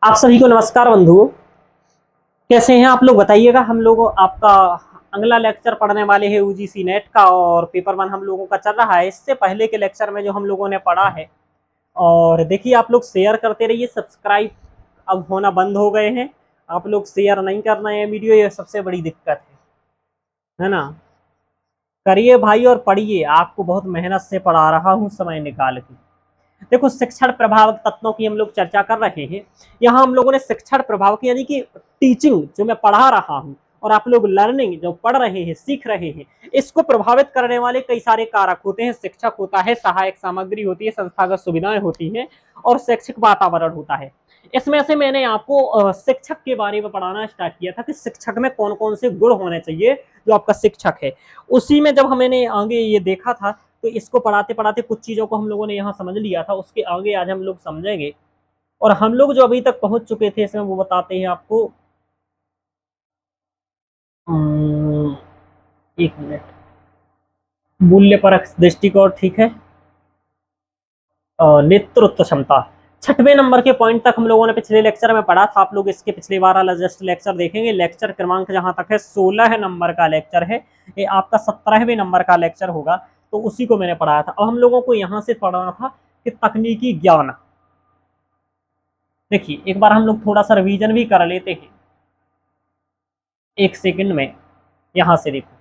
आप सभी को नमस्कार बंधुओं। कैसे हैं आप लोग बताइएगा। हम लोग आपका अगला लेक्चर पढ़ने वाले हैं यूजीसी नेट का और पेपर वन हम लोगों का चल रहा है। इससे पहले के लेक्चर में जो हम लोगों ने पढ़ा है, और देखिए आप लोग शेयर करते रहिए। सब्सक्राइब अब होना बंद हो गए हैं, आप लोग शेयर नहीं कर रहे हैं वीडियो, ये सबसे बड़ी दिक्कत है ना। करिए भाई और पढ़िए, आपको बहुत मेहनत से पढ़ा रहा हूँ समय निकाल के। देखो, शिक्षण प्रभावक तत्वों की हम लोग चर्चा कर रहे हैं। यहाँ हम लोगों ने शिक्षण प्रभाव की यानी कि टीचिंग जो मैं पढ़ा रहा हूँ और आप लोग लर्निंग जो पढ़ रहे हैं सीख रहे हैं, इसको प्रभावित करने वाले कई सारे कारक होते हैं। शिक्षक होता है, सहायक सामग्री होती है, संस्थागत सुविधाएं होती हैं और शैक्षिक वातावरण होता है। इसमें से मैंने आपको शिक्षक के बारे में पढ़ाना स्टार्ट किया था कि शिक्षक में कौन कौन से गुण होने चाहिए जो आपका शिक्षक है। उसी में जब मैंने आगे ये देखा था, तो इसको पढ़ाते पढ़ाते कुछ चीजों को हम लोगों ने यहाँ समझ लिया था, उसके आगे आज हम लोग समझेंगे। और हम लोग जो अभी तक पहुंच चुके थे इसमें वो बताते हैं आपको। एक मिनट। मूल्य परक दृष्टिकोण, ठीक है। नेतृत्व क्षमता, छठवें नंबर के पॉइंट तक हम लोगों ने पिछले लेक्चर में पढ़ा था। आप लोग इसके पिछले बार वाला जस्ट लेक्चर देखेंगे। लेक्चर क्रमांक जहां तक है 16 नंबर का लेक्चर है, ये आपका 17वें नंबर का लेक्चर होगा, तो उसी को मैंने पढ़ाया था। अब हम लोगों को यहाँ से पढ़ना था कि तकनीकी ज्ञान। देखिए एक बार हम लोग थोड़ा सा रिवीजन भी कर लेते हैं एक सेकंड में। यहां से देखो,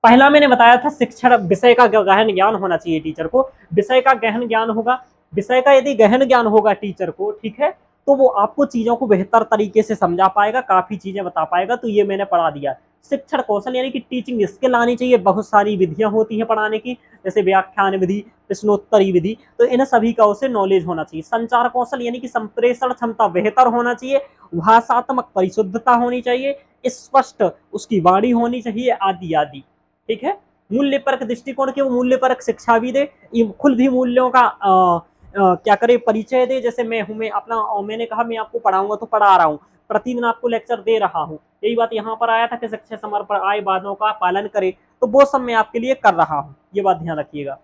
पहला मैंने बताया था शिक्षण विषय का गहन ज्ञान होना चाहिए टीचर को। विषय का गहन ज्ञान होगा, विषय का यदि गहन ज्ञान होगा टीचर को, ठीक है, तो वो आपको चीजों को बेहतर तरीके से समझा पाएगा, काफी चीजें बता पाएगा। तो ये मैंने पढ़ा दिया। शिक्षण कौशल यानी कि टीचिंग स्किल आनी चाहिए। बहुत सारी विधियां होती हैं पढ़ाने की, जैसे व्याख्यान विधि, प्रश्नोत्तरी विधि, तो इन सभी का उसे नॉलेज होना चाहिए। संचार कौशल यानी कि संप्रेषण क्षमता बेहतर होना चाहिए। भाषात्मक परिशुद्धता होनी चाहिए, स्पष्ट उसकी वाणी होनी चाहिए, आदि आदि, ठीक है। मूल्य परक दृष्टिकोण के वो मूल्य परक शिक्षा भी दे, ये खुद भी मूल्यों का क्या करे परिचय दे। जैसे मैं हूं, मैं अपना मैंने कहा मैं आपको पढ़ाऊंगा तो पढ़ा रहा हूँ, प्रतिदिन आपको लेक्चर दे रहा हूँ। यही बात यहाँ पर आया था कि शिक्षक समर्पण आय वादों का पालन करे, तो वो सब मैं आपके लिए कर रहा हूँ, ये बात ध्यान रखिएगा।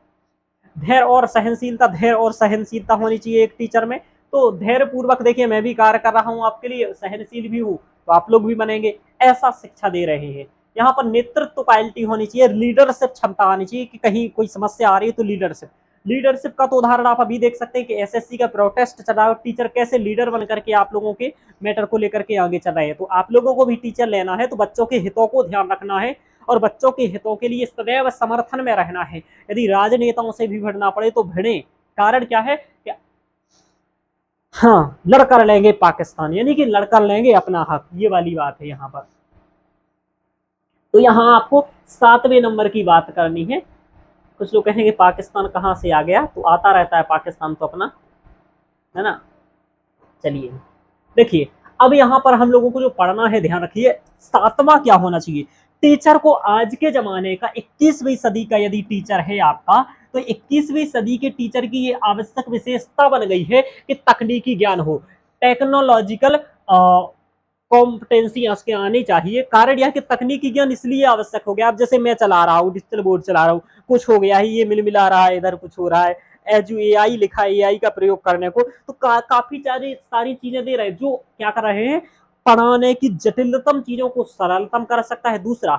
धैर्य और सहनशीलता, धैर्य और सहनशीलता होनी चाहिए एक टीचर में। तो धैर्य पूर्वक देखिए मैं भी कार्य कर रहा हूँ आपके लिए, सहनशील भी हूँ, तो आप लोग भी बनेंगे, ऐसा शिक्षा दे रहे हैं। यहाँ पर नेतृत्व क्वालिटी होनी चाहिए, लीडरशिप क्षमता आनी चाहिए कि कहीं कोई समस्या आ रही है तो लीडरशिप। लीडरशिप का तो उदाहरण आप अभी देख सकते हैं कि एसएससी का प्रोटेस्ट चला और टीचर कैसे लीडर बन करके आप लोगों के मैटर को लेकर के आगे चल रहे हैं। तो आप लोगों को भी टीचर लेना है तो बच्चों के हितों को ध्यान रखना है और बच्चों के हितों के लिए सदैव समर्थन में रहना है। यदि राजनेताओं से भी भिड़ना पड़े तो भिड़े। कारण क्या है कि हाँ, लड़कर लेंगे पाकिस्तान, यानी कि लड़कर लेंगे अपना हक, ये वाली बात है यहाँ पर। तो यहाँ आपको 7वें नंबर की बात करनी है। कुछ लोग कहेंगे पाकिस्तान कहाँ से आ गया, तो आता रहता है पाकिस्तान तो अपना, है ना। चलिए देखिए, अब यहाँ पर हम लोगों को जो पढ़ना है ध्यान रखिए, 7वां क्या होना चाहिए। टीचर को आज के जमाने का 21वीं सदी का यदि टीचर है आपका, तो 21वीं सदी के टीचर की ये आवश्यक विशेषता बन गई है कि तकनीकी ज्ञान हो, टेक्नोलॉजिकल कॉम्पिटेंसी उसके आनी चाहिए। कारण यह कि तकनीकी ज्ञान इसलिए आवश्यक हो गया। अब जैसे मैं चला रहा हूँ, डिजिटल बोर्ड चला रहा हूँ, कुछ हो गया है, ये मिल मिला रहा है, इधर कुछ हो रहा है, एजू एआई लिखा है, एआई का प्रयोग करने को, तो काफी सारी चीजें दे रहे हैं जो क्या कर रहे हैं, पढ़ाने की जटिलतम चीजों को सरलतम कर सकता है। दूसरा,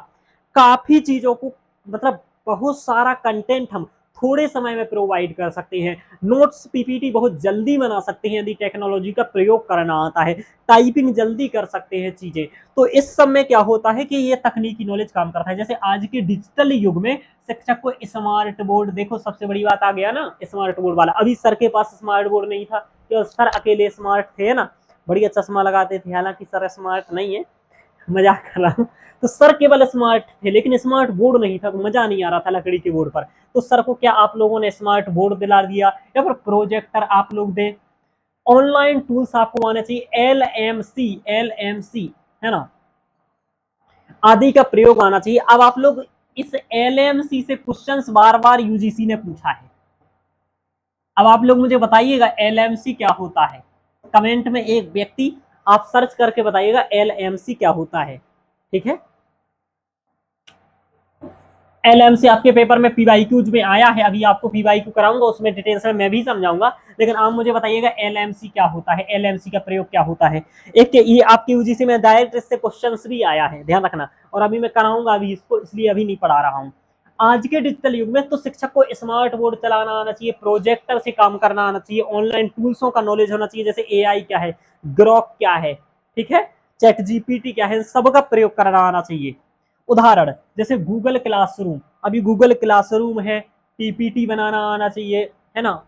काफी चीजों को मतलब बहुत सारा कंटेंट हम थोड़े समय में प्रोवाइड कर सकते हैं। नोट्स पीपीटी बहुत जल्दी बना सकते हैं यदि टेक्नोलॉजी का प्रयोग करना आता है। टाइपिंग जल्दी कर सकते हैं चीजें। तो इस सब में क्या होता है कि ये तकनीकी नॉलेज काम करता है। जैसे आज के डिजिटल युग में शिक्षक को स्मार्ट बोर्ड, देखो सबसे बड़ी बात आ गया ना स्मार्ट बोर्ड वाला। अभी सर के पास स्मार्ट बोर्ड नहीं था, तो सर अकेले स्मार्ट थे ना, बढ़िया चश्मा लगाते थे, हालांकि सर स्मार्ट नहीं है, मजाक कर रहा हूँ। तो सर केवल स्मार्ट थे लेकिन स्मार्ट बोर्ड नहीं था, तो मजा नहीं आ रहा था लकड़ी के बोर्ड पर। तो सर को क्या आप लोगों ने स्मार्ट बोर्ड दिला दिया, या फिर प्रोजेक्टर आप लोग दे। ऑनलाइन टूल्स आपको आने चाहिए, एल एम सी है ना, आदि का प्रयोग आना चाहिए। अब आप लोग इस एलएमसी से क्वेश्चंस बार बार यूजीसी ने पूछा है। अब आप लोग मुझे बताइएगा एलएमसी क्या होता है, कमेंट में एक व्यक्ति आप सर्च करके बताइएगा एलएमसी क्या होता है, ठीक है। एलएमसी आपके पेपर में पीवाईक्यूज में आया है, अभी आपको पीवाईक्यू कराऊंगा, उसमें डिटेल्स में मैं भी समझाऊंगा। लेकिन आप मुझे बताइएगा एलएमसी क्या होता है, एलएमसी का प्रयोग क्या होता है। एक ये आपकी यूजीसी में डायरेक्ट इससे क्वेश्चंस भी आया है, ध्यान रखना। और अभी मैं कराऊंगा अभी इसको, इसलिए अभी नहीं पढ़ा रहा हूँ। आज के डिजिटल युग में तो शिक्षक को स्मार्ट बोर्ड चलाना आना चाहिए, प्रोजेक्टर से काम करना आना चाहिए, ऑनलाइन टूल्सों का नॉलेज होना चाहिए, जैसे एआई क्या है, ग्रॉक क्या है, ठीक है, चैट जीपीटी क्या है, सबका प्रयोग करना आना चाहिए। उदाहरण जैसे गूगल क्लासरूम, अभी गूगल क्लासरूम है, पीपीटी बनाना आना चाहिए, है ना।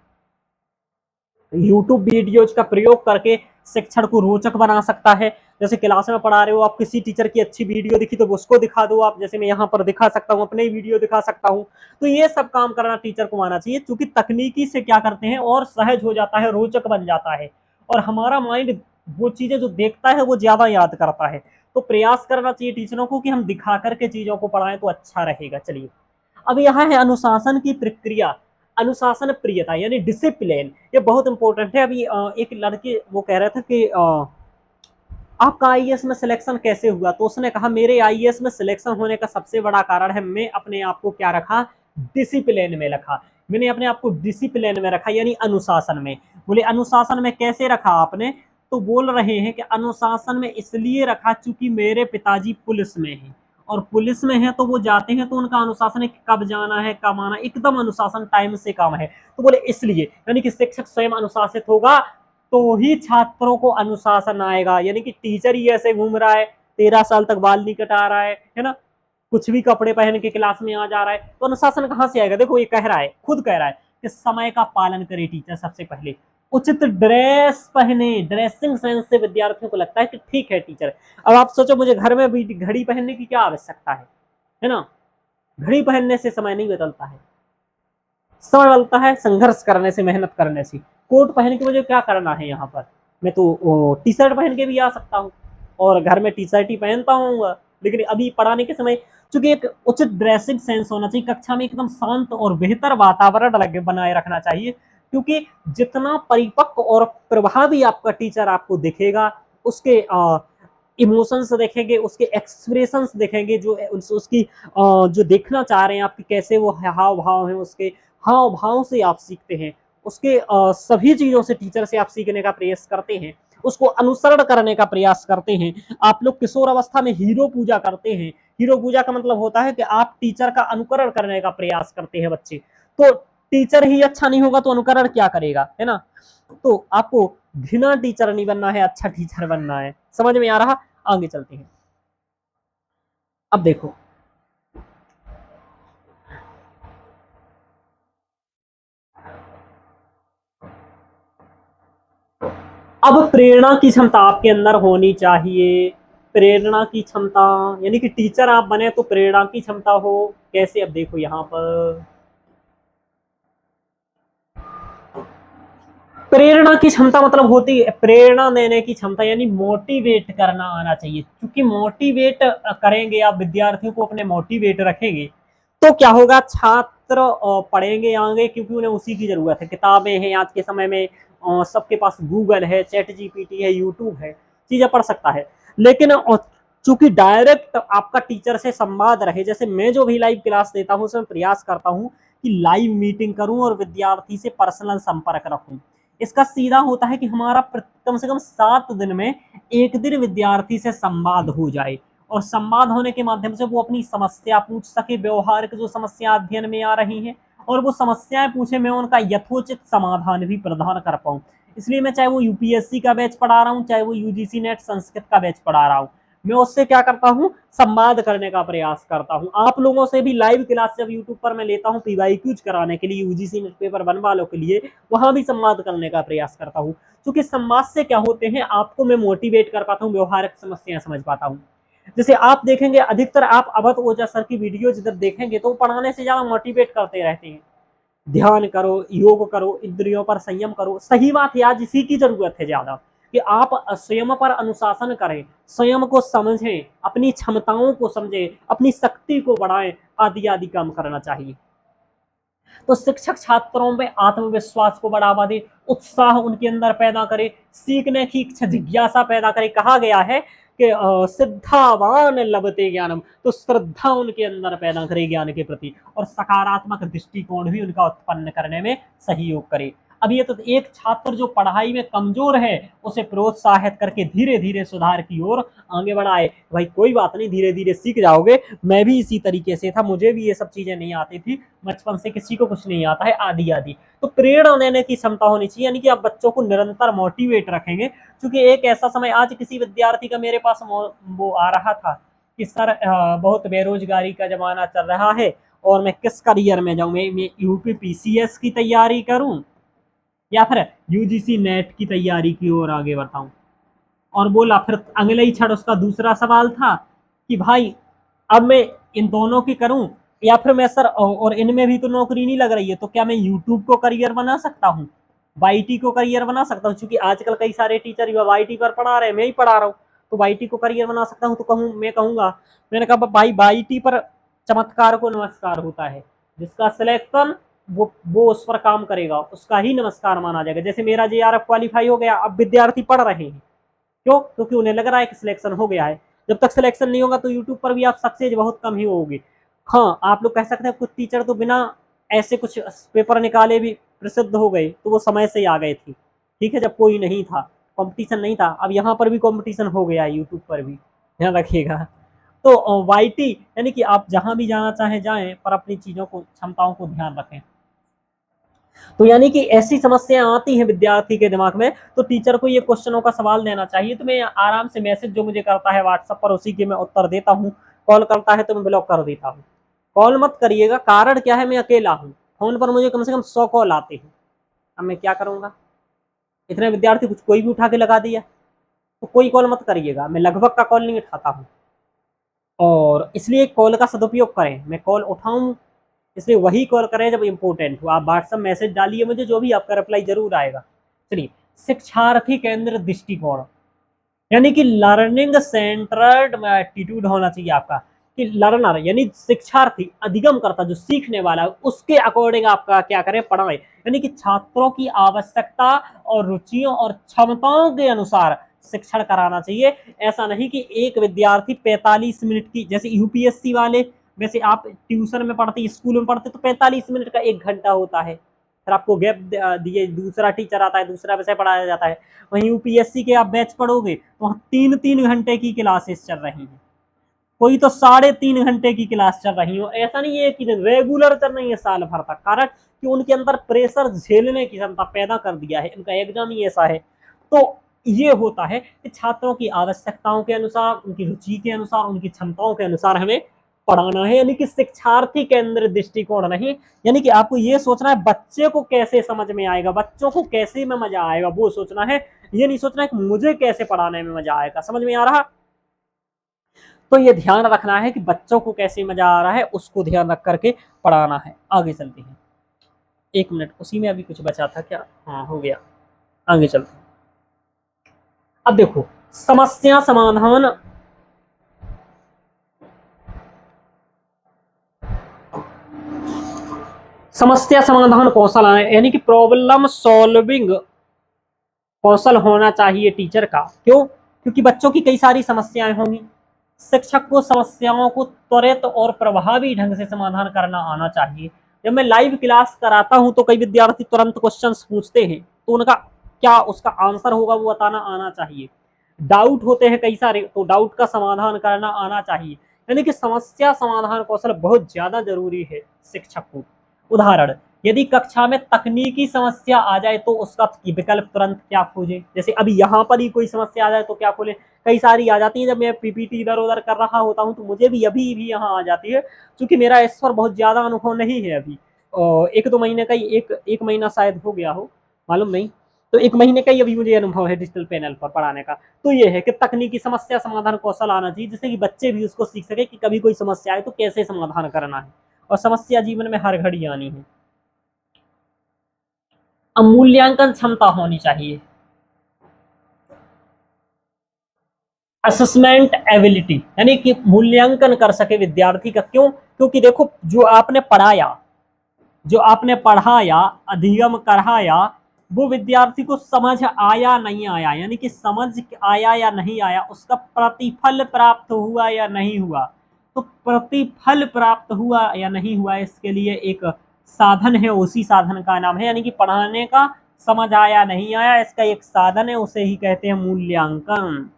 यूट्यूब वीडियोज का प्रयोग करके शिक्षण को रोचक बना सकता है। जैसे क्लास में पढ़ा रहे हो आप, किसी टीचर की अच्छी वीडियो दिखी तो उसको दिखा दो आप, जैसे मैं यहाँ पर दिखा सकता हूँ, अपने वीडियो दिखा सकता हूँ। तो ये सब काम करना टीचर को आना चाहिए, क्योंकि तकनीकी से क्या करते हैं और सहज हो जाता है, रोचक बन जाता है, और हमारा माइंड वो चीजें जो देखता है वो ज्यादा याद करता है। तो प्रयास करना चाहिए टीचरों को कि हम दिखा करके चीजों को पढ़ाएं तो अच्छा रहेगा। चलिए, अब यहाँ है अनुशासन की प्रक्रिया, अनुशासन प्रियता यानी डिसिप्लिन, ये बहुत इंपॉर्टेंट है। अभी एक लड़के वो कह रहे थे कि आपका आईएएस में सिलेक्शन कैसे हुआ, तो उसने कहा मेरे आईएएस में सिलेक्शन होने का सबसे बड़ा कारण है मैं अपने आप को क्या रखा, डिसिप्लिन में रखा। मैंने अपने आप को डिसिप्लिन में रखा, यानी अनुशासन में। बोले अनुशासन में कैसे रखा आपने, तो बोल रहे हैं कि अनुशासन में इसलिए रखा चूंकि मेरे पिताजी पुलिस में हैं, और पुलिस में है तो वो जाते हैं तो उनका अनुशासन है कि कब जाना है कब आना, एकदम अनुशासन टाइम से काम है। तो बोले इसलिए, यानी कि शिक्षक स्वयं अनुशासित होगा तो ही छात्रों को अनुशासन आएगा। यानी कि टीचर ही ऐसे घूम रहा है, 13 साल तक बाल नहीं कटा रहा है ना, कुछ भी कपड़े पहन के क्लास में आ जा रहा है, तो अनुशासन कहाँ से आएगा। देखो ये कह रहा है, खुद कह रहा है कि समय का पालन करे टीचर, सबसे पहले उचित ड्रेस पहने, ड्रेसिंग सेंस से विद्यार्थियों को लगता है कि ठीक है टीचर। अब आप सोचो मुझे घर में भी घड़ी पहनने की क्या आवश्यकता है ना। घड़ी पहनने से समय नहीं बदलता है, समय बदलता है संघर्ष करने से, मेहनत करने से। कोट पहन के मुझे क्या करना है यहाँ पर, मैं तो टी शर्ट पहन के भी आ सकता हूँ, और घर में टी शर्ट ही पहनता हूँ। लेकिन अभी पढ़ाने के समय चूंकि एक उचित ड्रेसिंग सेंस होना चाहिए, कक्षा में एकदम शांत और बेहतर वातावरण लगे बनाए रखना चाहिए, क्योंकि जितना परिपक्व और प्रभावी आपका टीचर आपको दिखेगा, उसके इमोशंस देखेंगे, उसके एक्सप्रेशंस देखेंगे, जो उसकी जो देखना चाह रहे हैं आपके कैसे वो हाव भाव हैं, उसके हाव भाव से आप सीखते हैं, उसके सभी चीजों से टीचर से आप सीखने का प्रयास करते हैं, उसको अनुसरण करने का प्रयास करते हैं। आप लोग किशोर अवस्था में हीरो पूजा करते हैं, हीरो पूजा का मतलब होता है कि आप टीचर का अनुकरण करने का प्रयास करते हैं बच्चे। तो टीचर ही अच्छा नहीं होगा तो अनुकरण क्या करेगा, है ना। तो आपको घृणा टीचर नहीं बनना है, अच्छा टीचर बनना है। समझ में आ रहा, आगे चलते हैं। अब देखो, अब प्रेरणा की क्षमता आपके अंदर होनी चाहिए। प्रेरणा की क्षमता यानी कि टीचर आप बने तो प्रेरणा की क्षमता हो, कैसे, अब देखो यहाँ पर प्रेरणा की क्षमता मतलब होती है प्रेरणा देने की क्षमता, यानी मोटिवेट करना आना चाहिए। क्योंकि मोटिवेट करेंगे आप, विद्यार्थियों को अपने मोटिवेट रखेंगे तो क्या होगा, छात्र पढ़ेंगे आगे, क्योंकि उन्हें उसी की जरूरत है। किताबें हैं आज के समय में, सबके पास गूगल है, चैट जीपीटी है, यूट्यूब है, चीजें पढ़ सकता है। लेकिन चूंकि डायरेक्ट आपका टीचर से संवाद रहे, जैसे मैं जो भी लाइव क्लास देता हूँ उसमें प्रयास करता हूँ कि लाइव मीटिंग करूं और विद्यार्थी से पर्सनल संपर्क रखूं। इसका सीधा होता है कि हमारा कम से कम 7 दिन में एक दिन विद्यार्थी से संवाद हो जाए, और संवाद होने के माध्यम से वो अपनी समस्या पूछ सके, व्यवहारिक जो समस्या अध्ययन में आ रही हैं, और वो समस्याएं पूछे, मैं उनका यथोचित समाधान भी प्रदान कर पाऊं। इसलिए मैं चाहे वो यूपीएससी का बैच पढ़ा रहा हूँ, चाहे वो यूजीसी नेट संस्कृत का बैच पढ़ा रहा हूँ, मैं उससे क्या करता हूँ, संवाद करने का प्रयास करता हूँ। आप लोगों से भी लाइव क्लास जब यूट्यूब पर मैं लेता हूँ पीवाईक्यूज कराने के लिए, यूजीसी नेट पेपर 1 वालों के लिए, वहां भी संवाद करने का प्रयास करता हूँ। क्योंकि संवाद से क्या होते हैं, आपको मैं मोटिवेट कर पाता हूँ, व्यवहारिक समस्याएं समझ पाता हूँ। जैसे आप देखेंगे अधिकतर आप अवध ओझा सर की वीडियो जब देखेंगे तो पढ़ाने से ज्यादा मोटिवेट करते रहते हैं, ध्यान करो, योग करो, इंद्रियों पर संयम करो। सही बात है, आज इसी की जरूरत है ज्यादा, कि आप स्वयं पर अनुशासन करें, स्वयं को समझें, अपनी क्षमताओं को समझें, अपनी शक्ति को बढ़ाएं, आदि आदि काम करना चाहिए। तो शिक्षक छात्रों में आत्मविश्वास को बढ़ावा दे, उत्साह उनके अंदर पैदा करे, सीखने की इच्छा जिज्ञासा पैदा करे। कहा गया है कि सिद्धावान लभते ज्ञानम, तो श्रद्धा उनके अंदर पैदा करे ज्ञान के प्रति, और सकारात्मक दृष्टिकोण भी उनका उत्पन्न करने में सहयोग करे। अब ये तो एक छात्र जो पढ़ाई में कमजोर है उसे प्रोत्साहित करके धीरे धीरे सुधार की ओर आगे बढ़ाए। भाई कोई बात नहीं, धीरे धीरे सीख जाओगे, मैं भी इसी तरीके से था, मुझे भी ये सब चीजें नहीं आती थी, बचपन से किसी को कुछ नहीं आता है, आदि आदि। तो प्रेरणा देने की क्षमता होनी चाहिए, यानी कि आप बच्चों को निरंतर मोटिवेट रखेंगे। क्योंकि एक ऐसा समय, आज किसी विद्यार्थी का मेरे पास वो आ रहा था कि सर बहुत बेरोजगारी का जमाना चल रहा है और मैं किस करियर में जाऊं, मैं यूपी पीसीएस की तैयारी करूं या फिर यूजीसी नेट की तैयारी की ओर आगे बढ़ाऊं। और बोला, फिर अगले ही क्षण उसका दूसरा सवाल था कि भाई अब मैं इन दोनों की करूं या फिर मैं सर, और इनमें भी तो नौकरी नहीं लग रही है, तो क्या मैं यूट्यूब को करियर बना सकता हूँ, वाईटी को करियर बना सकता हूँ? क्योंकि आजकल कई सारे टीचर वाईटी पर पढ़ा रहे हैं, मैं ही पढ़ा रहा हूँ, तो वाईटी को करियर बना सकता हूँ। तो मैं कहूंगा, मैंने कहा भाई वाईटी पर चमत्कार को नमस्कार होता है, जिसका सिलेक्शन वो उस पर काम करेगा उसका ही नमस्कार माना जाएगा। जैसे मेरा जेआरएफ क्वालिफाई हो गया, अब विद्यार्थी पढ़ रहे हैं, क्यों? क्योंकि उन्हें लग रहा है कि सिलेक्शन हो गया है। जब तक सिलेक्शन नहीं होगा तो यूट्यूब पर भी आप सक्सेस बहुत कम ही होगी। हाँ, आप लोग कह सकते हैं कुछ टीचर तो बिना ऐसे कुछ पेपर निकाले भी प्रसिद्ध हो गए, तो वो समय से ही आ गए थे, ठीक है, जब कोई नहीं था, कंपटीशन नहीं था। अब यहाँ पर भी कंपटीशन हो गया है, यूट्यूब पर भी, ध्यान रखिएगा। तो वाईटी यानी कि आप जहां भी जाना चाहें जाएं, पर अपनी चीजों को, क्षमताओं को ध्यान रखें। तो यानी कि ऐसी समस्याएं आती हैं विद्यार्थी के दिमाग में, तो टीचर को ये क्वेश्चनों का सवाल देना चाहिए। तो मैं आराम से मैसेज जो मुझे करता है व्हाट्सएप पर, उसी के मैं उत्तर देता हूँ। कॉल करता है तो मैं ब्लॉक कर देता हूँ। कॉल मत करिएगा, कारण क्या है, मैं अकेला हूँ, फोन पर मुझे कम से कम 100 कॉल आते हैं। अब मैं क्या करूंगा, इतने विद्यार्थी कुछ कोई भी उठा के लगा दिया, तो कोई कॉल मत करिएगा, मैं लगभग का कॉल नहीं उठाता हूँ। और इसलिए कॉल का सदुपयोग करें, मैं कॉल उठाऊं इसलिए वही कॉल करें जब इंपॉर्टेंट हो। आप व्हाट्सएप मैसेज डालिए मुझे, जो भी आपका रिप्लाई जरूर आएगा। चलिए, शिक्षार्थी केंद्र दृष्टिकोण, यानी कि लर्निंग सेंटर्ड एटीट्यूड होना चाहिए आपका, कि लर्नर यानी शिक्षार्थी, अधिगम करता जो सीखने वाला है, उसके अकॉर्डिंग आपका क्या करें, पढ़ाएं। यानी कि छात्रों की आवश्यकता और रुचियों और क्षमताओं के अनुसार शिक्षण कराना चाहिए। ऐसा नहीं कि एक विद्यार्थी 45 मिनट की, जैसे यूपीएससी वाले, वैसे आप ट्यूशन में पढ़ते, स्कूल में पढ़ते, तो 45 मिनट का 1 घंटा होता है, फिर आपको गैप दिए, दूसरा टीचर आता है, दूसरा विषय पढ़ाया जाता है। वहीं यूपीएससी के आप बैच पढ़ोगे तो वहाँ 3-3 घंटे की क्लासेस चल रही हैं, कोई तो 3.5 घंटे की क्लास चल रही हो। ऐसा नहीं है कि रेगुलर चल रही है साल भर तक, कारण कि उनके अंदर प्रेशर झेलने की क्षमता पैदा कर दिया है, इनका एग्जाम ही ऐसा है। तो ये होता है कि छात्रों की आवश्यकताओं के अनुसार, उनकी रुचि के अनुसार, उनकी क्षमताओं के अनुसार हमें पढ़ाना है, यानी कि शिक्षार्थी केंद्रित दृष्टिकोण नहीं। यानी कि आपको ये सोचना है बच्चे को कैसे समझ में आएगा, बच्चों को कैसे में मजा आएगा, वो सोचना है। ये नहीं सोचना है कि मुझे कैसे पढ़ाने में मजा आएगा। समझ में आ रहा? तो ये ध्यान रखना है कि बच्चों को कैसे मजा आ रहा है, उसको ध्यान रख करके पढ़ाना है। आगे चलते हैं, 1 मिनट, उसी में अभी कुछ बचा था क्या? हाँ, हो गया, आगे चलते हैं। अब देखो, समस्या समाधान, समस्या समाधान कौशल है, यानी कि प्रॉब्लम सॉल्विंग कौशल होना चाहिए टीचर का। क्यों? क्योंकि बच्चों की कई सारी समस्याएं होंगी, शिक्षक को समस्याओं को त्वरित और प्रभावी ढंग से समाधान करना आना चाहिए। जब मैं लाइव क्लास कराता हूं तो कई विद्यार्थी तुरंत क्वेश्चंस पूछते हैं, तो उनका क्या उसका आंसर होगा वो बताना आना चाहिए। डाउट होते हैं कई सारे, तो डाउट का समाधान करना आना चाहिए। यानी कि समस्या समाधान कौशल बहुत ज्यादा जरूरी है शिक्षक को। उदाहरण, यदि कक्षा में तकनीकी समस्या आ जाए तो उसका विकल्प तुरंत क्या खोजें। जैसे अभी यहाँ पर ही कोई समस्या आ जाए तो क्या खोलें, कई सारी आ जाती है। जब मैं पीपीटी इधर उधर कर रहा होता हूँ तो मुझे भी अभी भी यहाँ आ जाती है, क्योंकि मेरा इस पर बहुत ज्यादा अनुभव नहीं है अभी। 1-2 महीने का ही, एक महीना शायद हो गया हो, मालूम नहीं। तो 1 महीने का ही अभी मुझे अनुभव है डिजिटल पैनल पर पढ़ाने का। तो ये है कि तकनीकी समस्या समाधान कौशल आना चाहिए, जिससे कि बच्चे भी उसको सीख सके कि कभी कोई समस्या आए तो कैसे समाधान करना है, और समस्या जीवन में हर घड़ी आनी है। अब मूल्यांकन क्षमता होनी चाहिए, असेसमेंट एबिलिटी, यानी कि मूल्यांकन कर सके विद्यार्थी का। क्यों? क्योंकि देखो, जो आपने पढ़ाया, जो आपने पढ़ाया, अधिगम कराया, वो विद्यार्थी को समझ आया नहीं आया, यानी कि समझ आया या नहीं आया, उसका प्रतिफल प्राप्त हुआ या नहीं हुआ। तो प्रतिफल प्राप्त हुआ या नहीं हुआ, इसके लिए एक साधन है, उसी साधन का नाम है, यानी कि पढ़ाने का समझ आया नहीं आया, इसका एक साधन है, उसे ही कहते हैं मूल्यांकन।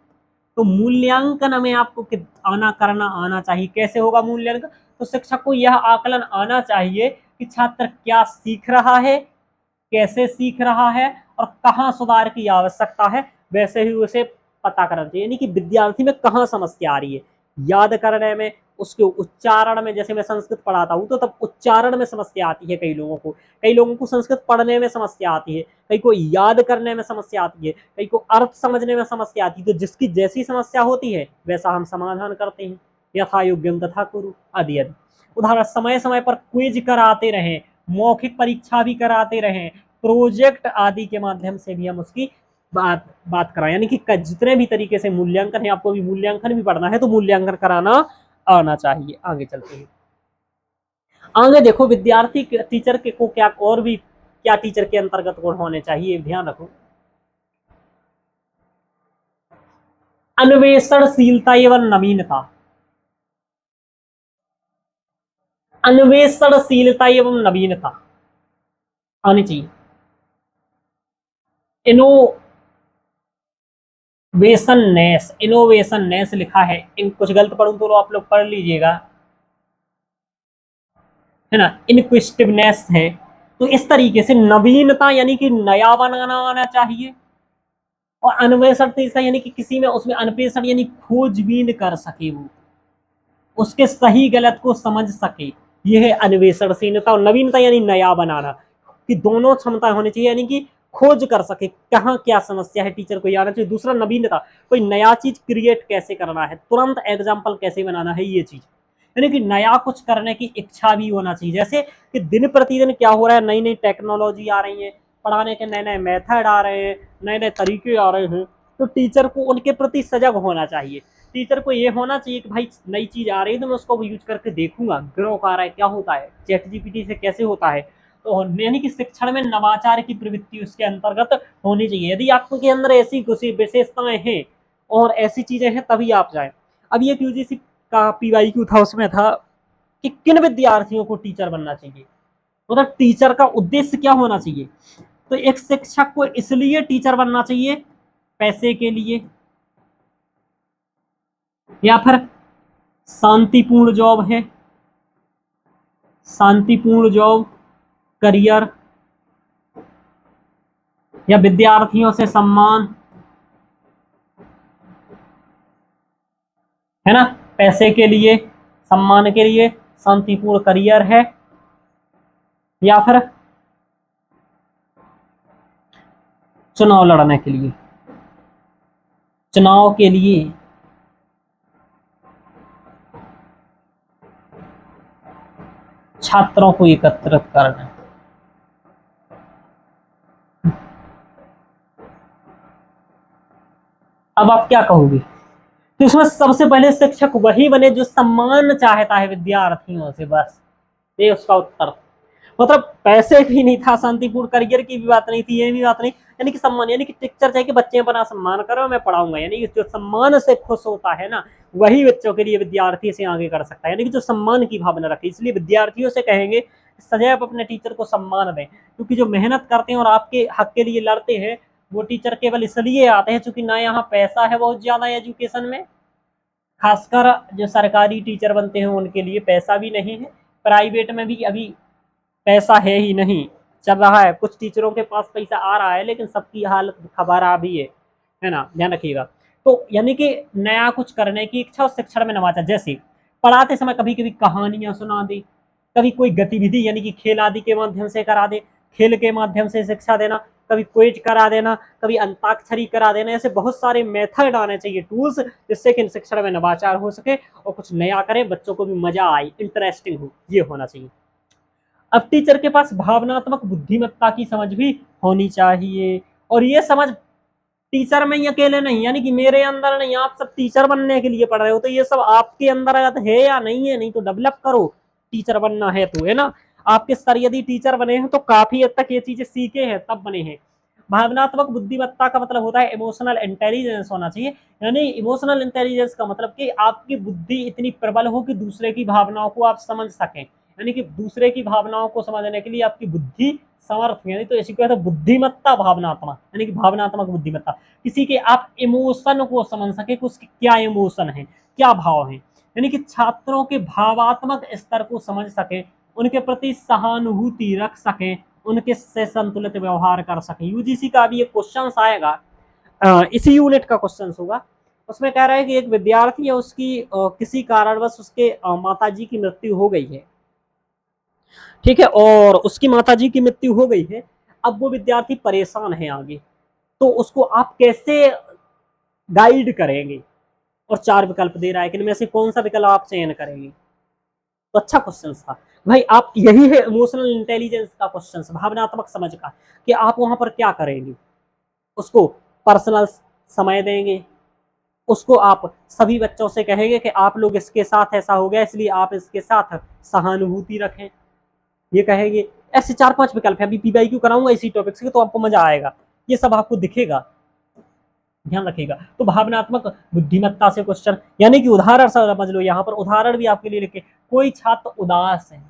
तो मूल्यांकन हमें आपको आना करना आना चाहिए। कैसे होगा मूल्यांकन? तो शिक्षक को यह आकलन आना चाहिए कि छात्र क्या सीख रहा है, कैसे सीख रहा है और कहाँ सुधार की आवश्यकता है, वैसे ही उसे पता करना चाहिए। यानी कि विद्यार्थी में कहाँ समस्या आ रही है, याद करने में, उसके उच्चारण में। जैसे मैं संस्कृत पढ़ाता हूँ तो तब उच्चारण में समस्या आती है कई लोगों को संस्कृत पढ़ने में समस्या आती है, कई को याद करने में समस्या आती है, कई को अर्थ समझने में समस्या आती है। तो जिसकी जैसी समस्या होती है वैसा हम समाधान करते हैं। यथा योग्यम तथा कुरु आदि आदि। उदाहरण, समय समय पर क्विज कराते रहें, मौखिक परीक्षा भी कराते रहें, प्रोजेक्ट आदि के माध्यम से भी हम उसकी बात कराएं। यानी कि जितने भी तरीके से मूल्यांकन है, आपको भी मूल्यांकन भी पढ़ना है तो मूल्यांकन कराना आना चाहिए। आगे चलते हैं। आगे देखो, विद्यार्थी टीचर के को क्या और भी क्या टीचर के अंतर्गत गुण होने चाहिए, ध्यान रखो। अन्वेषणशीलता एवं नवीनता, अन्वेषणशीलता एवं नवीनता आनी चाहिए। इनोवेशननेस लिखा है, इन कुछ गलत पढ़ूं तो आप लोग पढ़ लीजिएगा, है ना। इनक्विस्टिवनेस है। तो इस तरीके से नवीनता यानी कि नया बनाना आना चाहिए, और अन्वेषण यानी कि किसी में उसमें अन्वेषण यानी खोजबीन कर सके, वो उसके सही गलत को समझ सके, यह है अन्वेषणशीलता। और नवीनता यानी नया बनाना, कि दोनों क्षमता होनी चाहिए, यानी कि खोज कर सके कहाँ क्या समस्या है, टीचर को आना चाहिए। दूसरा नवीनता, कोई नया चीज क्रिएट कैसे करना है, तुरंत एग्जाम्पल कैसे बनाना है, ये चीज, यानी कि नया कुछ करने की इच्छा भी होना चाहिए। जैसे कि दिन प्रतिदिन क्या हो रहा है, नई नई टेक्नोलॉजी आ रही है, पढ़ाने के नए नए मेथड आ रहे हैं, नए नए तरीके आ रहे हैं, तो टीचर को उनके प्रति सजग होना चाहिए। टीचर को ये होना चाहिए कि भाई नई चीज आ रही है तो मैं उसको यूज करके देखूंगा, ग्रो आ रहा है, क्या होता है, चैट जीपीटी से कैसे होता है। तो यानी कि शिक्षण में नवाचार की प्रवृत्ति उसके अंतर्गत होनी चाहिए। यदि आपके अंदर ऐसी कुछ विशेषताएं हैं और ऐसी चीजें हैं तभी आप जाए। अब ये यूजीसी का पीवाईक्यू था, उसमें था कि किन विद्यार्थियों को टीचर बनना चाहिए, मतलब टीचर का उद्देश्य क्या होना चाहिए। तो एक शिक्षक को इसलिए टीचर बनना चाहिए, पैसे के लिए, या फिर शांतिपूर्ण जॉब है, शांतिपूर्ण जॉब, करियर, या विद्यार्थियों से सम्मान, है ना। पैसे के लिए, सम्मान के लिए, शांतिपूर्ण करियर है, या फिर चुनाव लड़ने के लिए, चुनाव के लिए, छात्रों को एकत्रित करना। अब आप क्या कहोगे? तो इसमें सबसे पहले शिक्षक वही बने जो सम्मान चाहता है विद्यार्थियों से, बस ये उसका उत्तर। मतलब पैसे भी नहीं था, शांतिपूर्ण करियर की भी बात नहीं थी, ये भी बात नहीं, यानी कि सम्मान, यानी कि टीचर चाहे कि बच्चे अपना सम्मान करो, मैं पढ़ाऊंगा। यानी कि जो सम्मान से खुश होता है ना, वही बच्चों के लिए विद्यार्थी से आगे कर सकता है, यानी कि जो सम्मान की भावना रखे। इसलिए विद्यार्थियों से कहेंगे सदैव अपने टीचर को सम्मान दें, क्योंकि जो मेहनत करते हैं और आपके हक के लिए लड़ते हैं, वो टीचर केवल इसलिए आते हैं क्योंकि ना यहाँ पैसा है बहुत ज्यादा एजुकेशन में, खासकर जो सरकारी टीचर बनते हैं उनके लिए पैसा भी नहीं है, प्राइवेट में भी अभी पैसा है ही नहीं, चल रहा है, कुछ टीचरों के पास पैसा आ रहा है लेकिन सबकी हालत खबरा भी है ना, ध्यान रखिएगा। तो यानी कि नया कुछ करने की इच्छा और शिक्षण में नवाचार, जैसे पढ़ाते समय कभी कभी कहानियां सुना दे, कभी कोई गतिविधि यानी कि खेल आदि के माध्यम से करा दे, खेल के माध्यम से शिक्षा देना, कभी क्विज करा देना, कभी अंताक्षरी करा देना, ऐसे बहुत सारे मेथड आने चाहिए, टूल्स, जिससे कि शिक्षण में नवाचार हो सके और कुछ नया करें, बच्चों को भी मजा आए, इंटरेस्टिंग हो, ये होना चाहिए। अब टीचर के पास भावनात्मक बुद्धिमत्ता की समझ भी होनी चाहिए, और ये समझ टीचर में ही अकेले नहीं, यानी कि मेरे अंदर नहीं, आप सब टीचर बनने के लिए पढ़ रहे हो तो ये सब आपके अंदर है या नहीं है, नहीं तो डेवलप करो, टीचर बनना है तो, है ना। आपके सर यदि टीचर बने हैं तो काफी हद तक ये चीजें सीखे हैं तब बने हैं। भावनात्मक बुद्धिमत्ता का मतलब होता है इमोशनल इंटेलिजेंस होना चाहिए। यानी इमोशनल इंटेलिजेंस का मतलब कि आपकी बुद्धि इतनी प्रबल हो कि दूसरे की भावनाओं को आप समझ सकें, यानी कि दूसरे की भावनाओं को समझने के लिए आपकी बुद्धि समर्थ है। तो इसी को कहते हैं बुद्धिमत्ता भावनात्मक, यानी कि भावनात्मक बुद्धिमत्ता। किसी के आप इमोशन को समझ सके कि उसके क्या इमोशन है, क्या भाव है, यानी कि छात्रों के भावात्मक स्तर को समझ सके, उनके प्रति सहानुभूति रख सके, उनके से संतुलित व्यवहार कर सके। यूजीसी का भी एक क्वेश्चन आएगा, इसी यूनिट का क्वेश्चन होगा। उसमें कह रहा है कि एक विद्यार्थी है, उसकी किसी कारणवश उसके माताजी की मृत्यु हो गई है, ठीक है, और उसकी माताजी की मृत्यु हो गई है। अब वो विद्यार्थी परेशान है आगे, तो उसको आप कैसे गाइड करेंगे? और 4 विकल्प दे रहा है कि इनमें से कौन सा विकल्प आप चयन करेंगे। तो अच्छा क्वेश्चन था भाई। आप यही है इमोशनल इंटेलिजेंस का क्वेश्चन, भावनात्मक समझ का, कि आप वहां पर क्या करेंगे। उसको पर्सनल समय देंगे, उसको आप सभी बच्चों से कहेंगे कि आप लोग इसके साथ ऐसा हो गया इसलिए आप इसके साथ सहानुभूति रखें, ये कहेंगे। ऐसे 4-5 विकल्प है, अभी पीवाईक्यू कराऊंगा इसी टॉपिक से, तो आपको मजा आएगा, ये सब आपको दिखेगा, ध्यान रखिएगा। तो भावनात्मक बुद्धिमत्ता से क्वेश्चन, यानी कि उदाहरण समझ लो, यहाँ पर उदाहरण भी आपके लिए लिखे। कोई छात्र उदास है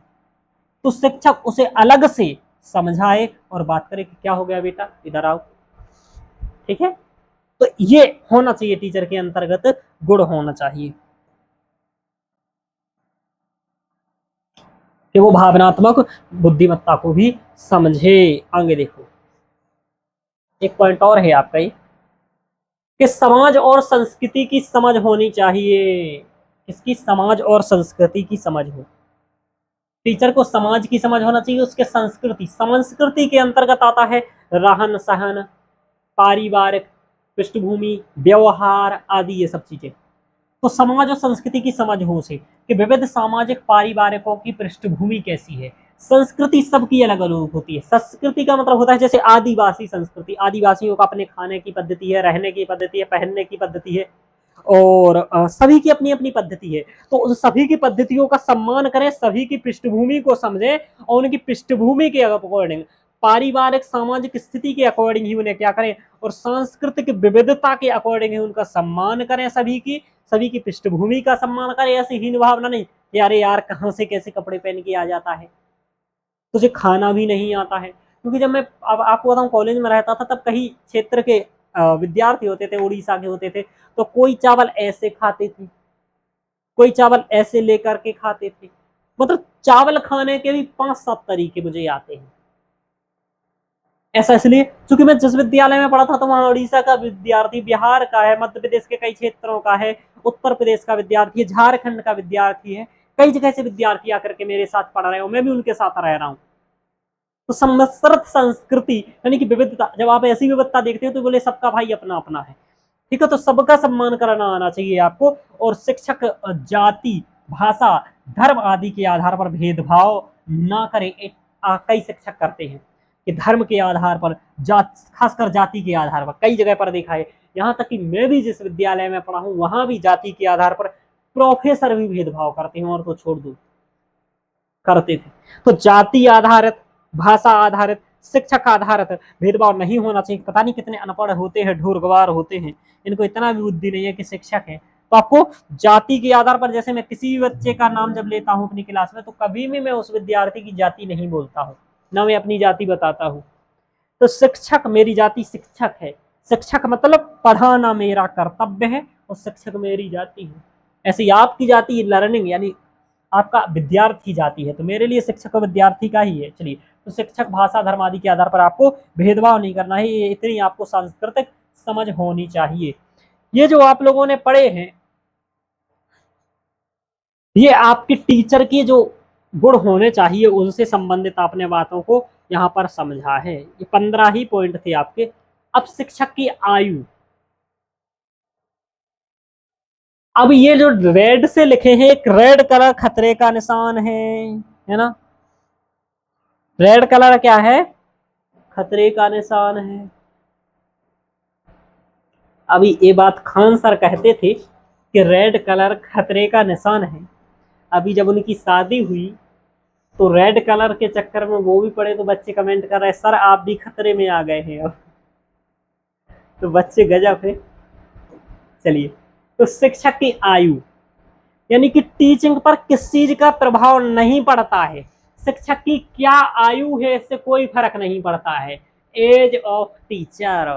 तो शिक्षक उसे अलग से समझाए और बात करे कि क्या हो गया बेटा, इधर आओ, ठीक है। तो ये होना चाहिए टीचर के अंतर्गत गुण होना चाहिए कि वो भावनात्मक बुद्धिमत्ता को भी समझे। आगे देखो, एक पॉइंट और है आपका ये, कि समाज और संस्कृति की समझ होनी चाहिए। इसकी समाज और संस्कृति की समझ हो, टीचर को समाज की समझ होना चाहिए, उसके संस्कृति, संस्कृति के अंतर्गत आता है रहन सहन, पारिवारिक पृष्ठभूमि, व्यवहार आदि ये सब चीजें। तो समाज और संस्कृति की समझ हो उसे, कि विविध सामाजिक पारिवारिकों की पृष्ठभूमि कैसी है। संस्कृति सबकी अलग अलग होती है। संस्कृति का मतलब होता है जैसे आदिवासी संस्कृति, आदिवासियों का अपने खाने की पद्धति है, रहने की पद्धति है, पहनने की पद्धति है, और सभी की अपनी अपनी पद्धति है। तो उन सभी की पद्धतियों का सम्मान करें, सभी की पृष्ठभूमि को समझें, और उनकी पृष्ठभूमि के अकॉर्डिंग, पारिवारिक सामाजिक स्थिति के अकॉर्डिंग ही उन्हें क्या करें, और सांस्कृतिक विविधता के अकॉर्डिंग ही उनका सम्मान करें। सभी की पृष्ठभूमि का सम्मान करें। ऐसी हीन भावना नहीं कि अरे यार कहाँ से कैसे कपड़े पहन के आ जाता है, तुझे खाना भी नहीं आता है। क्योंकि जब मैं अब आपको बताऊं कॉलेज में रहता था, तब कई क्षेत्र के विद्यार्थी होते थे, उड़ीसा के होते थे, तो कोई चावल ऐसे खाते थे, कोई चावल ऐसे लेकर के खाते थे। मतलब चावल खाने के भी 5-7 तरीके मुझे आते हैं। ऐसा इसलिए क्योंकि मैं जिस विद्यालय में पढ़ा था, तो वहाँ उड़ीसा का विद्यार्थी, बिहार का है, मध्य प्रदेश के कई क्षेत्रों का है, उत्तर प्रदेश का विद्यार्थी है, झारखंड का विद्यार्थी है, कई जगह से विद्यार्थी आकर के मेरे साथ पढ़ रहे हो, मैं भी उनके साथ रह रहा हूँ। तो सम्मिश्रित संस्कृति यानी कि विविधता, जब आप ऐसी विविधता देखते हो तो बोले सबका भाई अपना अपना है, ठीक है। तो सबका सम्मान करना आना चाहिए आपको। और शिक्षक जाति, भाषा, धर्म आदि के आधार पर भेदभाव ना करें। कई शिक्षक करते हैं कि धर्म के आधार पर, जात, खासकर जाति के आधार पर, कई जगह पर देखा है। यहाँ तक कि मैं भी जिस विद्यालय में पढ़ा हूँ, वहां भी जाति के आधार पर प्रोफेसर भी भेदभाव करते हैं, और तो छोड़ दो, करते थे। तो जाति आधारित, भाषा आधारित, शिक्षक आधारित भेदभाव नहीं होना चाहिए। पता नहीं कितने अनपढ़ होते हैं, ढोरगवार होते हैं, इनको इतना भी बुद्धि नहीं है कि शिक्षक है। तो आपको जाति के आधार पर, जैसे मैं किसी भी बच्चे का नाम जब लेता हूँ अपनी क्लास में, तो कभी भी मैं उस विद्यार्थी की जाति नहीं बोलता हूँ, ना मैं अपनी जाति बताता हूँ। तो शिक्षक, मेरी जाति शिक्षक है। शिक्षक मतलब पढ़ाना मेरा कर्तव्य है, और शिक्षक मेरी जाति है। ऐसे ही आपकी जाति लर्निंग यानी आपका विद्यार्थी जाति है, तो मेरे लिए शिक्षक विद्यार्थी का ही है। चलिए, तो शिक्षक, भाषा, धर्म आदि के आधार पर आपको भेदभाव नहीं करना है। ये इतनी आपको सांस्कृतिक समझ होनी चाहिए। ये जो आप लोगों ने पढ़े हैं, ये आपके टीचर के जो गुण होने चाहिए उनसे संबंधित आपने बातों को यहाँ पर समझा है। ये 15 ही पॉइंट थे आपके। अब शिक्षक की आयु, अब ये जो रेड से लिखे हैं, एक रेड कलर खतरे का निशान है ना। रेड कलर क्या है, खतरे का निशान है। अभी ये बात खान सर कहते थे कि रेड कलर खतरे का निशान है। अभी जब उनकी शादी हुई, तो रेड कलर के चक्कर में वो भी पड़े, तो बच्चे कमेंट कर रहे हैं सर आप भी खतरे में आ गए हैं अब। तो बच्चे गजब है। चलिए, तो शिक्षक की आयु यानी कि टीचिंग पर किस चीज का प्रभाव नहीं पड़ता है, शिक्षक की क्या आयु है इससे कोई फर्क नहीं पड़ता है। Age of teacher.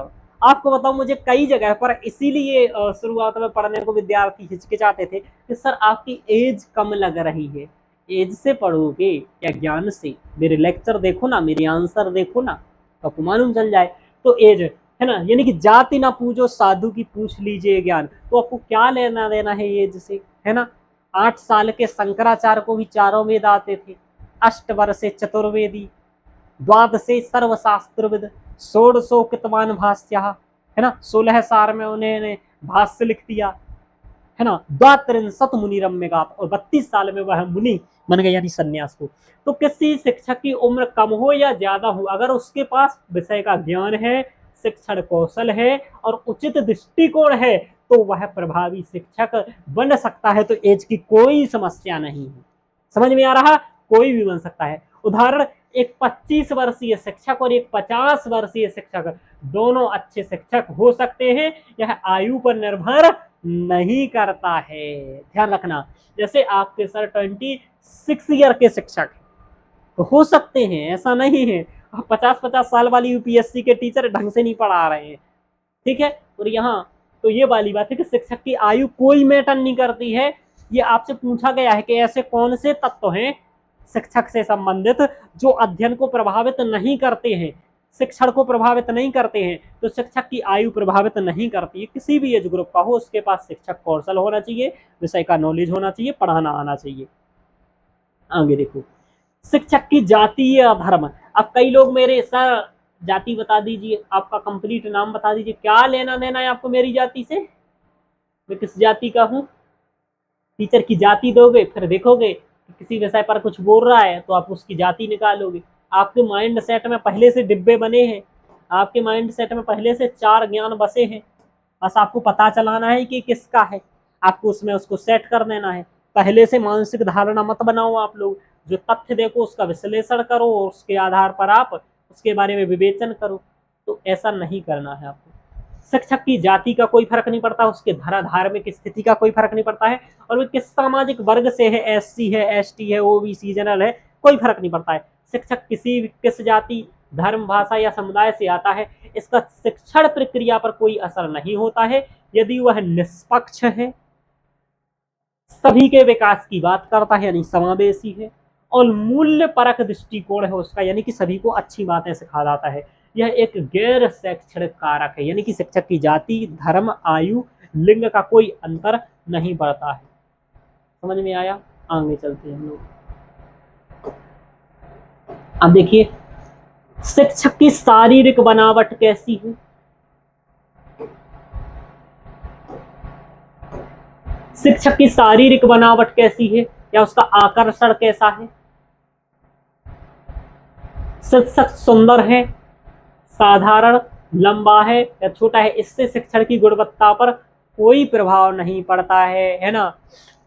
आपको बताऊं, मुझे कई जगह पर इसीलिए शुरुआत में पढ़ने को विद्यार्थी हिचकिचाते थे कि सर आपकी एज कम लग रही है। एज से पढ़ोगे या ज्ञान से? मेरे लेक्चर देखो ना, मेरे आंसर देखो ना, आपको मालूम चल जाए। तो एज है ना, यानी कि जाति ना पूछो साधु की पूछ लीजिए ज्ञान। तो आपको क्या लेना देना है एज से, है ना। 8 साल के शंकराचार्य को भी चारों वेद आते थे। अष्ट वर्षे चतुर्वेदी, द्वादशे सर्वशास्त्रविद, षोडशो कृतवान भाष्य, है ना। 16 साल में उन्होंने भाष्य लिख दिया, है ना। द्वात्रिंशत मुनि रम्यगात, और 32 साल में वह मुनि बन गए, यानी संन्यास को। तो किसी शिक्षक की उम्र कम हो या ज्यादा हो, अगर उसके पास विषय का ज्ञान है, शिक्षण कौशल है और उचित दृष्टिकोण है, तो वह प्रभावी शिक्षक बन सकता है। तो एज की कोई समस्या नहीं है। समझ में आ रहा? कोई भी बन सकता है। उदाहरण, एक 25 वर्षीय शिक्षक और एक 50 वर्षीय शिक्षक, दोनों अच्छे शिक्षक हो सकते हैं। यह आयु पर निर्भर नहीं करता है, ध्यान रखना। जैसे आपके सर 26 ईयर के शिक्षक तो हो सकते हैं, ऐसा नहीं है। 50-50 साल वाली यूपीएससी के टीचर ढंग से नहीं पढ़ा रहे हैं, ठीक है। और यहाँ तो ये वाली बात है कि शिक्षक की आयु कोई मैटर नहीं करती है। ये आपसे पूछा गया है कि ऐसे कौन से तत्व हैं शिक्षक से संबंधित जो अध्ययन को प्रभावित नहीं करते हैं, शिक्षण को प्रभावित नहीं करते हैं। तो शिक्षक की आयु प्रभावित नहीं करती है, किसी भी एज ग्रुप का हो, उसके पास शिक्षक कौशल होना चाहिए, विषय का नॉलेज होना चाहिए, पढ़ाना आना चाहिए। आगे देखो, शिक्षक की जाति या धर्म। अब कई लोग मेरे सर जाति बता दीजिए, आपका कंप्लीट नाम बता दीजिए, क्या लेना देना है आपको मेरी जाति से, मैं किस जाति का हूँ। टीचर की जाति दोगे, फिर देखोगे कि किसी विषय पर कुछ बोल रहा है तो आप उसकी जाति निकालोगे। आपके माइंड सेट में पहले से डिब्बे बने हैं, आपके माइंड सेट में पहले से 4 ज्ञान बसे हैं, बस आपको पता चलाना है कि किसका है, आपको उसमें उसको सेट कर देना है। पहले से मानसिक धारणा मत बनाओ आप लोग, जो तथ्य देखो उसका विश्लेषण करो और उसके आधार पर आप उसके बारे में विवेचन करो। तो ऐसा नहीं करना है आपको। शिक्षक की जाति का कोई फर्क नहीं पड़ता, उसके धार्मिक स्थिति का कोई फर्क नहीं पड़ता है, और वो किस सामाजिक वर्ग से है, एससी है, एसटी है, ओबीसी जनरल है, कोई फर्क नहीं पड़ता है। शिक्षक किस जाति, धर्म, भाषा या समुदाय से आता है, इसका शिक्षण प्रक्रिया पर कोई असर नहीं होता है, यदि वह निष्पक्ष है, सभी के विकास की बात करता है यानी समावेशी है, और मूल्य परक दृष्टिकोण है उसका, यानी कि सभी को अच्छी बातें सिखा जाता है। यह एक गैर शैक्षणिक कारक है, यानी कि शिक्षक की जाति, धर्म, आयु, लिंग का कोई अंतर नहीं पड़ता है। समझ में आया? आगे चलते हैं हम लोग। अब देखिए, शिक्षक की शारीरिक बनावट कैसी है। शिक्षक की शारीरिक बनावट कैसी है या उसका आकर्षण कैसा है। शिक्षक सुंदर है, साधारण, लंबा है या छोटा है, इससे शिक्षण की गुणवत्ता पर कोई प्रभाव नहीं पड़ता है ना।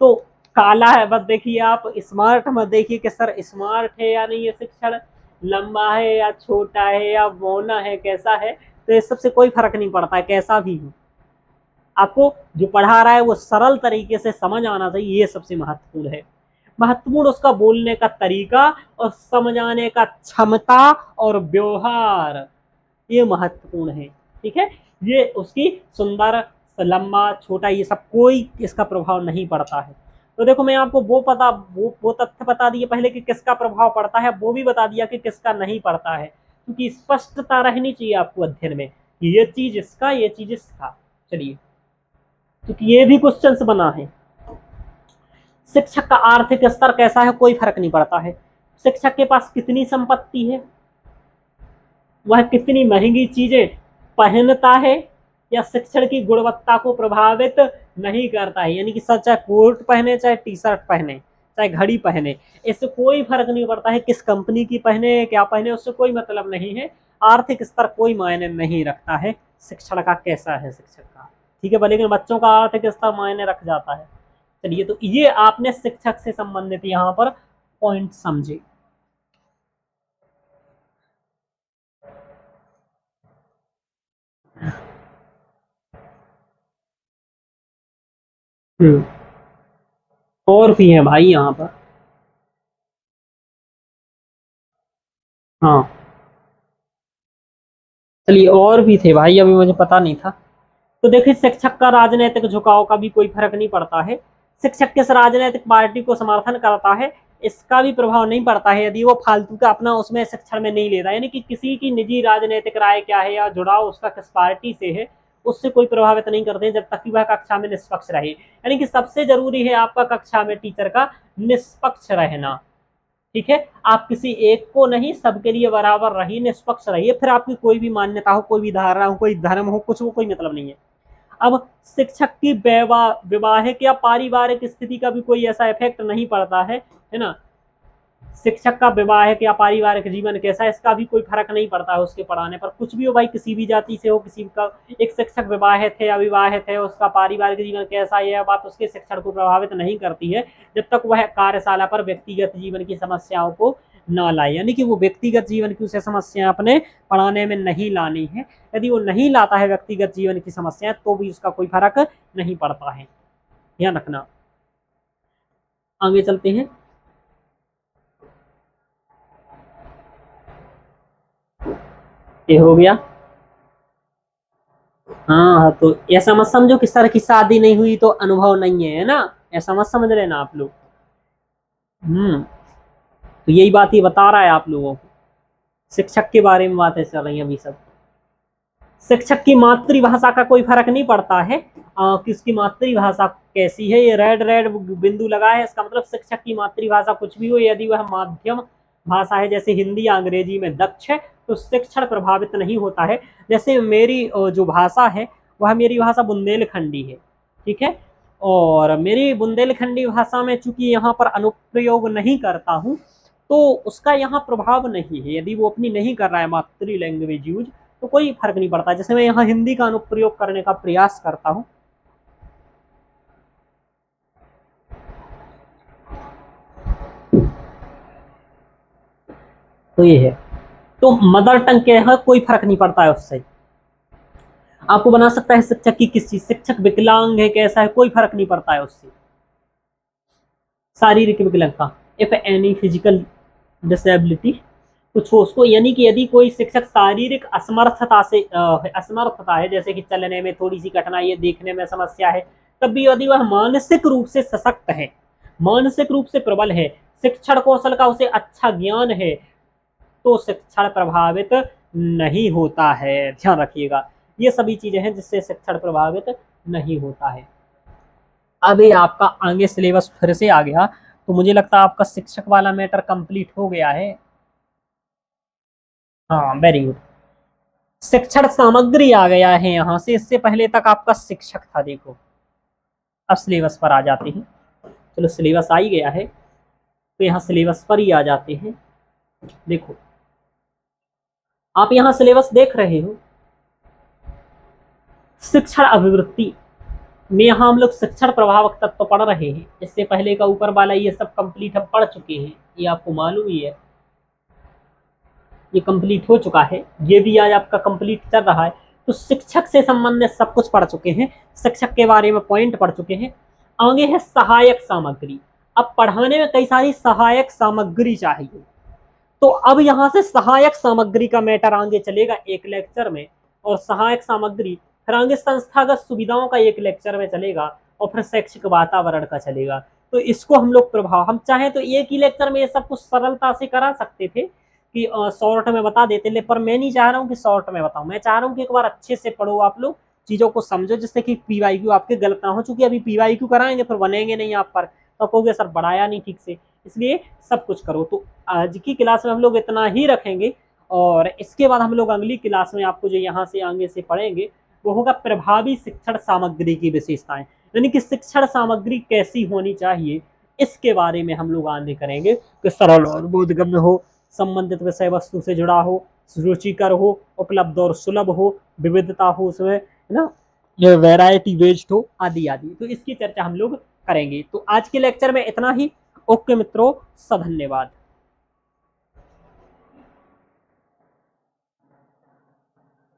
तो काला है बस देखिए आप, स्मार्ट मत देखिए कि सर स्मार्ट है या नहीं, ये शिक्षण लंबा है या छोटा है या मौना है, कैसा है। तो इस सबसे कोई फर्क नहीं पड़ता है, कैसा भी हो, आपको जो पढ़ा रहा है वो सरल तरीके से समझ आना चाहिए, ये सबसे महत्वपूर्ण है। महत्वपूर्ण उसका बोलने का तरीका और समझाने का क्षमता और व्यवहार, ये महत्वपूर्ण है, ठीक है। ये उसकी सुंदर, लंबा, छोटा, ये सब कोई इसका प्रभाव नहीं पड़ता है। तो देखो मैं आपको वो तथ्य बता दिए पहले कि किसका प्रभाव पड़ता है, वो भी बता दिया कि किसका नहीं पड़ता है, क्योंकि स्पष्टता रहनी चाहिए आपको अध्ययन में कि ये चीज इसका, ये चीज इसका। चलिए, क्योंकि ये भी क्वेश्चंस बना है। शिक्षक का आर्थिक स्तर कैसा है, कोई फर्क नहीं पड़ता है। शिक्षक के पास कितनी संपत्ति है, वह कितनी महंगी चीजें पहनता है, या शिक्षण की गुणवत्ता को प्रभावित नहीं करता है, यानी कि सर चाहे कोट पहने, चाहे टी शर्ट पहने, चाहे घड़ी पहने, इससे कोई फर्क नहीं पड़ता है, किस कंपनी की पहने, क्या पहने, उससे कोई मतलब नहीं है। आर्थिक स्तर कोई मायने नहीं रखता है शिक्षण का कैसा है शिक्षक का, ठीक है। लेकिन बच्चों का आर्थिक स्तर मायने रख जाता है। चलिए, तो ये आपने शिक्षक से संबंधित यहाँ पर पॉइंट समझे। हम्म। और भी है भाई यहाँ पर। हाँ, चलिए और भी थे भाई, अभी मुझे पता नहीं था। तो देखिए, शिक्षक का राजनीतिक झुकाव का भी कोई फर्क नहीं पड़ता है। शिक्षक किस राजनीतिक पार्टी को समर्थन करता है, इसका भी प्रभाव नहीं पड़ता है, यदि वो फालतू का अपना उसमें शिक्षण में नहीं लेता। यानी कि किसी की निजी राजनीतिक राय क्या है या जुड़ाव उसका किस पार्टी से है, उससे कोई प्रभावित नहीं करते, जब तक कि वह कक्षा में निष्पक्ष रहे। यानी कि सबसे जरूरी है आपका कक्षा में टीचर का निष्पक्ष रहना। ठीक है, आप किसी एक को नहीं, सबके लिए बराबर रहिए, निष्पक्ष रहिए, फिर आपकी कोई भी मान्यता हो, कोई भी धारणा हो, कोई धर्म हो, कुछ हो, कोई मतलब नहीं है। अब शिक्षक की वैवाहिक या पारिवारिक स्थिति का भी कोई ऐसा इफेक्ट नहीं पड़ता है ना। शिक्षक का विवाहिक या पारिवारिक जीवन कैसा है, इसका भी कोई फर्क नहीं पड़ता है उसके पढ़ाने पर। कुछ भी हो भाई, किसी भी जाति से हो, किसी का, एक शिक्षक विवाहित है अविवाहित है, उसका पारिवारिक जीवन कैसा है, यह बात उसके शिक्षण को प्रभावित नहीं करती है, जब तक वह कार्यशाला पर व्यक्तिगत जीवन की समस्याओं को ना लाए। यानी कि वो व्यक्तिगत जीवन की उसे समस्याएं अपने पढ़ाने में नहीं लानी है। यदि वो नहीं लाता है व्यक्तिगत जीवन की समस्याएं, तो भी उसका कोई फर्क नहीं पड़ता है, ध्यान रखना। आगे चलते हैं। ये हो गया। हाँ, तो ऐसा मत समझो कि सर की शादी नहीं हुई तो अनुभव नहीं है ना, ऐसा मत समझ लेना आप लोग। तो यही बात ये बता रहा है आप लोगों को। शिक्षक के बारे में बातें चल रही हैं अभी सब। शिक्षक की मातृभाषा का कोई फर्क नहीं पड़ता है कि उसकी मातृभाषा कैसी है। ये रेड रेड बिंदु लगा है, इसका मतलब शिक्षक की मातृभाषा कुछ भी हो, यदि वह माध्यम भाषा है, जैसे हिंदी या अंग्रेजी में दक्ष है, तो शिक्षण प्रभावित नहीं होता है। जैसे मेरी जो भाषा है, वह मेरी भाषा बुंदेलखंडी है, ठीक है। और मेरी बुंदेलखंडी भाषा में चूंकि यहाँ पर अनुप्रयोग नहीं करता हूँ, तो उसका यहाँ प्रभाव नहीं है। यदि वो अपनी नहीं कर रहा है मातृ लैंग्वेज यूज, तो कोई फर्क नहीं पड़ता। जैसे मैं यहाँ हिंदी का अनुप्रयोग करने का प्रयास करता हूँ, तो ये है। तो मदर टंग के है, कोई फर्क नहीं पड़ता है उससे। आपको बना सकता है शिक्षक की किस चीज, शिक्षक विकलांग है कैसा है, कोई फर्क नहीं पड़ता है उससे। शारीरिक विकलांगता, इफ एनी फिजिकल डिसेबिलिटी, कुछ हो उसको, यानी कि यदि कोई शिक्षक शारीरिक असमर्थता से असमर्थता है, जैसे कि चलने में थोड़ी सी कठिनाई है, देखने में समस्या है, तब भी यदि वह मानसिक रूप से सशक्त है, मानसिक रूप से प्रबल है, शिक्षण कौशल का उसे अच्छा ज्ञान है, तो शिक्षण प्रभावित नहीं होता है। ध्यान रखिएगा, ये सभी चीजें हैं जिससे शिक्षण प्रभावित नहीं होता है। अभी आपका आगे सिलेबस फिर से आ गया, तो मुझे लगता है आपका शिक्षक वाला मैटर कंप्लीट हो गया है। हाँ, वेरी गुड। शिक्षण सामग्री आ गया है यहाँ से, इससे पहले तक आपका शिक्षक था। देखो, अब सिलेबस पर आ जाते हैं। चलो, सिलेबस आ ही गया है, तो यहाँ सिलेबस पर ही आ जाते हैं। देखो, आप यहाँ सिलेबस देख रहे हो, शिक्षण अभिवृत्ति में यहाँ हम लोग शिक्षण प्रभावक तत्व तो पढ़ रहे हैं। इससे पहले का ऊपर वाला ये सब कंप्लीट हम पढ़ चुके हैं, ये आपको मालूम ही है, ये कंप्लीट हो चुका है। ये भी आज आपका कंप्लीट चल रहा है। तो शिक्षक से संबंधित सब कुछ पढ़ चुके हैं, शिक्षक के बारे में पॉइंट पढ़ चुके हैं। आगे है सहायक सामग्री। अब पढ़ाने में कई सारी सहायक सामग्री चाहिए, तो अब यहाँ से सहायक सामग्री का मैटर आगे चलेगा एक लेक्चर में, और सहायक सामग्री फिर आगे संस्थागत सुविधाओं का एक लेक्चर में चलेगा, और फिर शैक्षिक वातावरण का चलेगा। तो इसको हम लोग प्रभाव, हम चाहें तो एक ही लेक्चर में ये सब कुछ सरलता से करा सकते थे कि शॉर्ट में बता देते, ले पर मैं नहीं चाह रहा हूँ कि शॉर्ट में बताऊं। मैं चाह रहा हूँ कि एक बार अच्छे से पढ़ो आप लोग, चीजों को समझो, जिससे कि पीवाईक्यू आपके गलत ना हो। चूंकि अभी पीवाईक्यू कराएंगे फिर बनेंगे नहीं आप पर, तो कहोगे सर पढ़ाया नहीं ठीक से, इसलिए सब कुछ करो। तो आज की क्लास में हम लोग इतना ही रखेंगे, और इसके बाद हम लोग अगली क्लास में आपको जो यहाँ से आगे से पढ़ेंगे, वो होगा प्रभावी शिक्षण सामग्री की विशेषताएं। यानी कि शिक्षण सामग्री कैसी होनी चाहिए, इसके बारे में हम लोग आगे करेंगे कि सरल और बोधगम्य हो, संबंधित विषय वस्तु से जुड़ा हो, रुचिकर हो, उपलब्ध और सुलभ हो, विविधता हो उसमें, है ना, ये वैरायटी बेस्ड हो, आदि आदि। तो इसकी चर्चा हम लोग करेंगे। तो आज के लेक्चर में इतना ही। ओके मित्रों, धन्यवाद।